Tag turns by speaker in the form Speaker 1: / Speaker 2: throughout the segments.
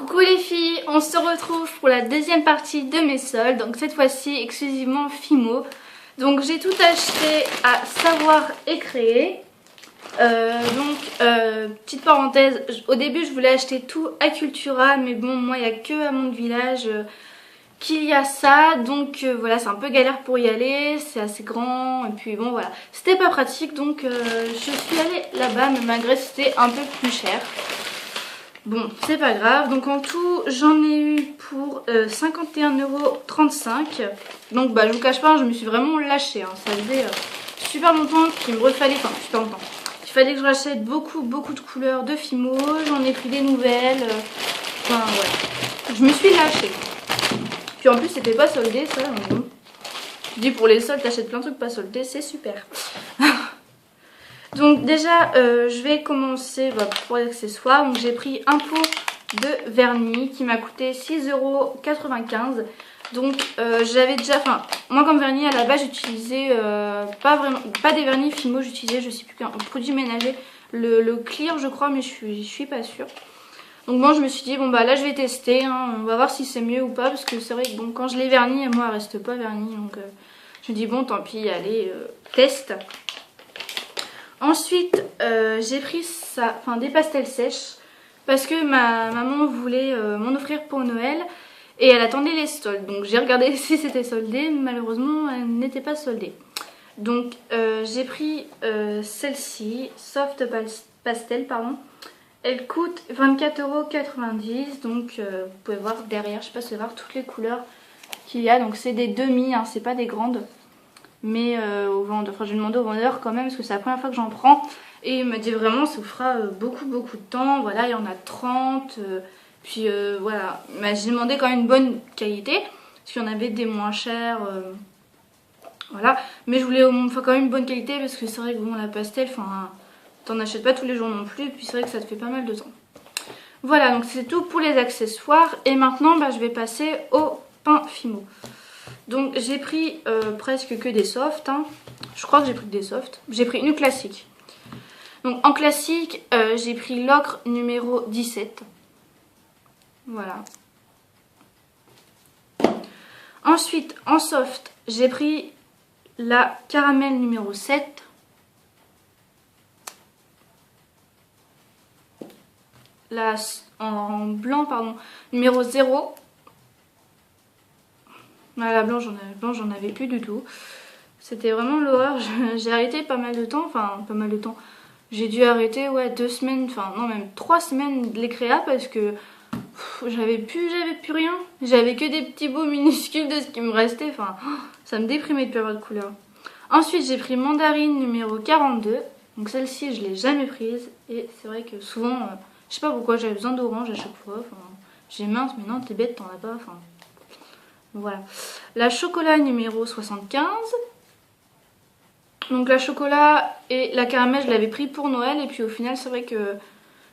Speaker 1: Coucou les filles, on se retrouve pour la deuxième partie de mes soldes, donc cette fois-ci exclusivement Fimo. Donc j'ai tout acheté à Savoir et Créer. Petite parenthèse, au début je voulais acheter tout à Cultura, mais bon moi il n'y a que à mon village qu'il y a ça, donc voilà, c'est un peu galère pour y aller, c'est assez grand, et puis bon voilà, c'était pas pratique, donc je suis allée là-bas, mais malgré c'était un peu plus cher. Bon, c'est pas grave. Donc en tout, j'en ai eu pour 51,35 €. Donc bah je vous cache pas, je me suis vraiment lâchée. Ça faisait super longtemps qu'il me refallait, enfin super longtemps. Il fallait que je rachète beaucoup de couleurs de Fimo. J'en ai pris des nouvelles. Enfin ouais, je me suis lâchée. Puis en plus c'était pas soldé ça. Donc bon. Je dis pour les soldes, t'achètes plein de trucs pas soldés, c'est super. Donc déjà je vais commencer pour les accessoires. Donc j'ai pris un pot de vernis qui m'a coûté 6,95 €. Donc j'avais déjà, enfin moi comme vernis à la base j'utilisais pas des vernis Fimo, j'utilisais je sais plus qu'un produit ménager, le Clear je crois, mais je suis pas sûre. Donc bon je me suis dit bon bah là je vais tester, on va voir si c'est mieux ou pas, parce que c'est vrai que bon quand je l'ai vernis moi elle reste pas vernie, donc je me dis bon tant pis, allez test. Ensuite, j'ai pris des pastels sèches parce que ma maman voulait m'en offrir pour Noël et elle attendait les soldes. Donc j'ai regardé si c'était soldé, mais malheureusement elle n'était pas soldée. Donc j'ai pris celle-ci, Soft Pastel, pardon. Elle coûte 24,90 €. Donc vous pouvez voir derrière, je sais pas si vous pouvez voir toutes les couleurs qu'il y a. Donc c'est des demi, c'est pas des grandes. Mais au vendeur, enfin, j'ai demandé au vendeur quand même parce que c'est la première fois que j'en prends. Et il me dit vraiment ça vous fera beaucoup de temps. Voilà, il y en a 30. Puis voilà, mais j'ai demandé quand même une bonne qualité. Parce qu'il y en avait des moins chers. Voilà, mais je voulais quand même une bonne qualité. Parce que c'est vrai que bon, la pastel, t'en achètes pas tous les jours non plus. Et puis c'est vrai que ça te fait pas mal de temps. Voilà, donc c'est tout pour les accessoires. Et maintenant je vais passer au pain Fimo. Donc j'ai pris presque que des softs. Je crois que j'ai pris que des softs. J'ai pris une classique. Donc en classique, j'ai pris l'ocre numéro 17. Voilà. Ensuite, en soft, j'ai pris la caramel numéro 7. La en blanc, pardon, numéro 0. La blanche, j'en avais plus du tout. C'était vraiment l'horreur. J'ai arrêté pas mal de temps. Enfin, pas mal de temps. J'ai dû arrêter, ouais, 2 semaines, enfin, non, même 3 semaines les créas parce que j'avais plus rien. J'avais que des petits bouts minuscules de ce qui me restait. Enfin, ça me déprimait de plus avoir de couleur. Ensuite, j'ai pris mandarine numéro 42. Donc, celle-ci, je l'ai jamais prise. Et c'est vrai que souvent, je sais pas pourquoi j'avais besoin d'orange à chaque fois. Enfin, j'ai mince, mais non, t'es bête, t'en as pas. Enfin. Voilà. La chocolat numéro 75. Donc la chocolat et la caramel, je l'avais pris pour Noël. Et puis au final, c'est vrai que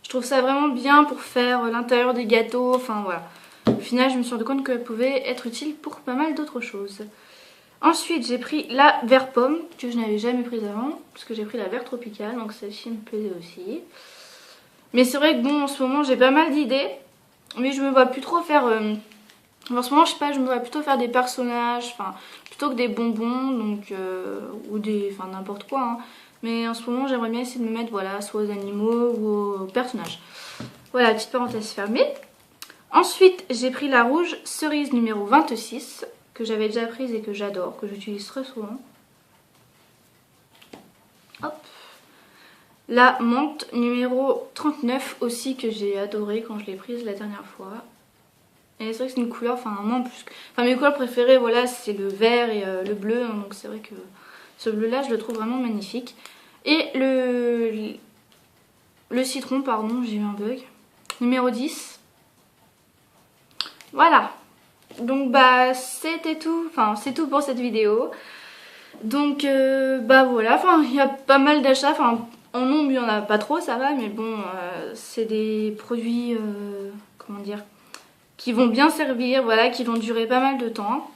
Speaker 1: je trouve ça vraiment bien pour faire l'intérieur des gâteaux. Enfin voilà. Au final, je me suis rendu compte qu'elle pouvait être utile pour pas mal d'autres choses. Ensuite, j'ai pris la vert pomme, que je n'avais jamais prise avant. Parce que j'ai pris la vert tropicale. Donc celle-ci me plaisait aussi. Mais c'est vrai que bon, en ce moment, j'ai pas mal d'idées. Mais je me vois plus trop faire... En ce moment, je sais pas, je me vois plutôt faire des personnages, plutôt que des bonbons, donc ou n'importe quoi. Mais en ce moment, j'aimerais bien essayer de me mettre, voilà, soit aux animaux ou aux personnages. Voilà, petite parenthèse fermée. Ensuite, j'ai pris la rouge cerise numéro 26, que j'avais déjà prise et que j'adore, que j'utilise très souvent. Hop. La menthe numéro 39 aussi, que j'ai adoré quand je l'ai prise la dernière fois. Et c'est vrai que c'est une couleur, mes couleurs préférées, voilà, c'est le vert et le bleu. Donc c'est vrai que ce bleu-là, je le trouve vraiment magnifique. Et le citron, pardon, j'ai eu un bug. Numéro 10. Voilà. Donc c'était tout. C'est tout pour cette vidéo. Donc voilà, il y a pas mal d'achats. En nombre, il n'y en a pas trop, ça va. Mais bon, c'est des produits, comment dire, qui vont bien servir, voilà, qui vont durer pas mal de temps.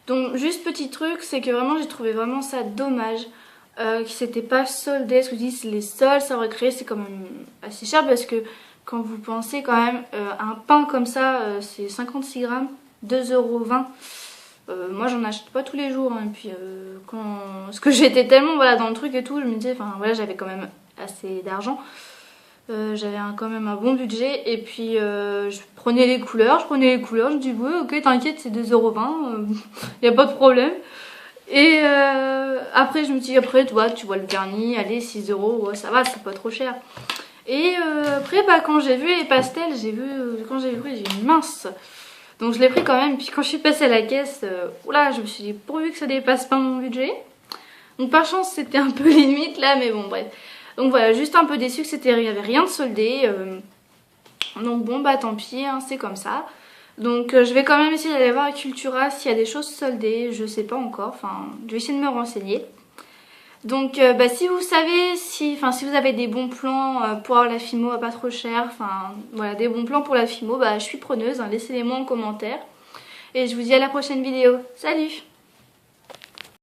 Speaker 1: Donc juste petit truc, c'est que vraiment j'ai trouvé vraiment ça dommage que c'était pas soldé. Ce que je dis, les soldes, ça recrée, c'est quand même assez cher parce que quand vous pensez quand même, un pain comme ça, c'est 56 grammes, 2,20 €. Moi j'en achète pas tous les jours, hein. Et puis parce que j'étais tellement voilà, dans le truc et tout, je me disais, enfin voilà, j'avais quand même assez d'argent. J'avais quand même un bon budget et puis je prenais les couleurs, je me dis ouais ok t'inquiète c'est 2,20 €, y a pas de problème. Et après je me dis après tu vois le vernis, allez 6 €, ouais, ça va c'est pas trop cher. Et après bah, quand j'ai vu les pastels, j'ai vu mince. Donc je l'ai pris quand même, puis quand je suis passée à la caisse, oula je me suis dit pourvu que ça dépasse pas mon budget. Donc par chance c'était un peu limite là mais bon bref. Donc voilà, juste un peu déçue que il n'y avait rien de soldé. Donc bon bah tant pis, hein, c'est comme ça. Donc je vais quand même essayer d'aller voir à Cultura s'il y a des choses soldées, je sais pas encore, enfin je vais essayer de me renseigner. Donc bah, si vous savez, si vous avez des bons plans pour avoir la Fimo à pas trop cher, enfin voilà des bons plans pour la Fimo, bah je suis preneuse, hein, laissez-les moi en commentaire. Et je vous dis à la prochaine vidéo, salut!